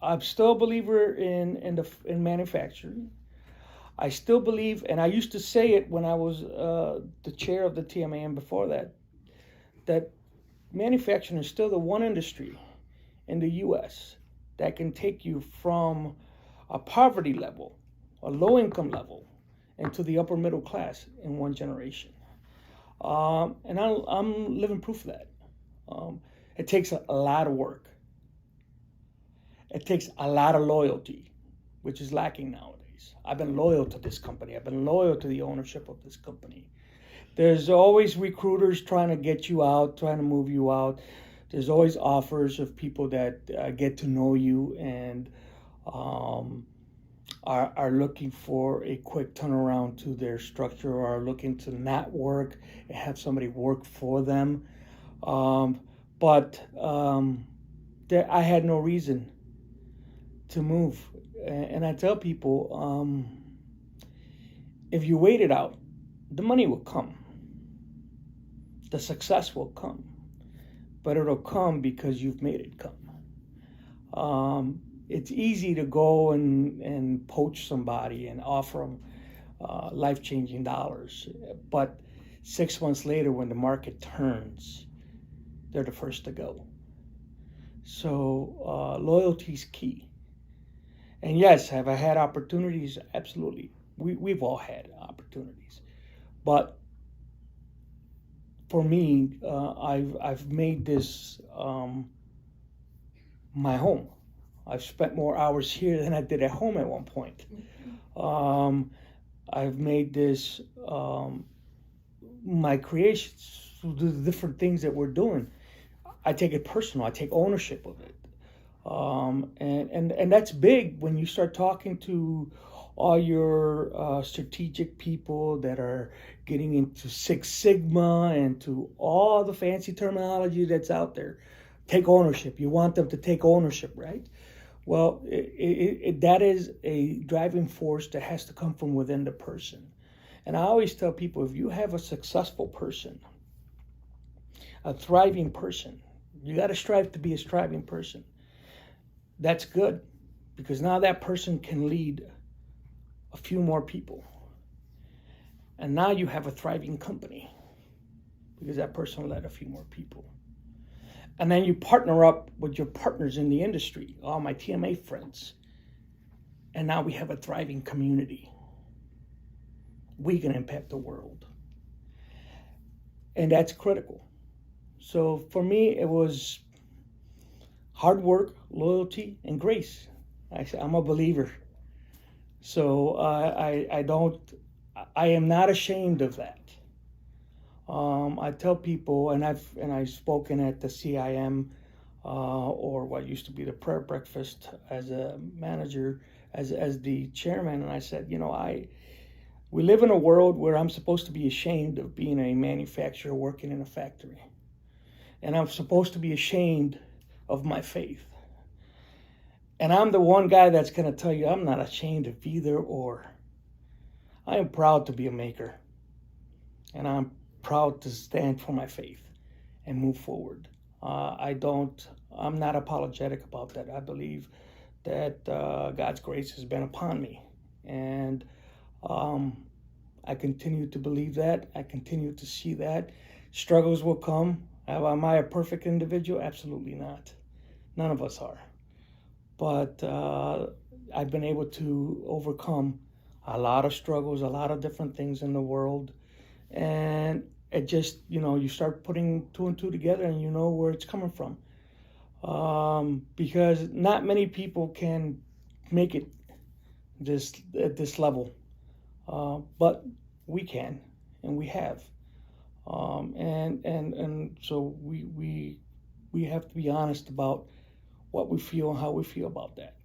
I'm still a believer in manufacturing. I still believe, and I used to say it when I was the chair of the TMA and before that, that manufacturing is still the one industry in the U.S. that can take you from a poverty level, a low income level, into the upper middle class in one generation. And I'm living proof of that. It takes a lot of work. It takes a lot of loyalty, which is lacking nowadays. I've been loyal to this company. I've been loyal to the ownership of this company. There's always recruiters trying to get you out, trying to move you out. There's always offers of people that get to know you and um, are looking for a quick turnaround to their structure, or are looking to not work and have somebody work for them. Um, but I had no reason to move. And I tell people, if you wait it out, the money will come, the success will come, but it'll come because you've made it come. It's easy to go and poach somebody and offer them life-changing dollars, but 6 months later, when the market turns, they're the first to go. So loyalty is key. And yes, have I had opportunities? Absolutely. We've all had opportunities. But for me, I've made this my home. I've spent more hours here than I did at home at one point. Um, I've made this my creations, the different things that we're doing. I take it personal. I take ownership of it. And that's big when you start talking to all your strategic people that are getting into Six Sigma and to all the fancy terminology that's out there. Take ownership. You want them to take ownership, right? Well, that is a driving force that has to come from within the person. And I always tell people, if you have a successful person, a thriving person, you got to strive to be a thriving person. That's good, because now that person can lead a few more people. And now you have a thriving company because that person led a few more people. And then you partner up with your partners in the industry, all my TMA friends. And now we have a thriving community. We can impact the world. And that's critical. So for me, it was hard work, loyalty, and grace. I'm a believer. So I am not ashamed of that. I tell people, and I've spoken at the CIM, or what used to be the prayer breakfast, as a manager, as the chairman, and I said, we live in a world where I'm supposed to be ashamed of being a manufacturer working in a factory, and I'm supposed to be ashamed of my faith. And I'm the one guy that's going to tell you I'm not ashamed of either or. I am proud to be a maker, and I'm proud to stand for my faith and move forward. I'm not apologetic about that. I believe that God's grace has been upon me, and I continue to believe that. I continue to see that. Struggles will come. Am I a perfect individual? Absolutely not. None of us are. But I've been able to overcome a lot of struggles, a lot of different things in the world. And it just, you start putting two and two together and you know where it's coming from. Because not many people can make it at this level. But we can, and we have. And so we have to be honest about what we feel and how we feel about that.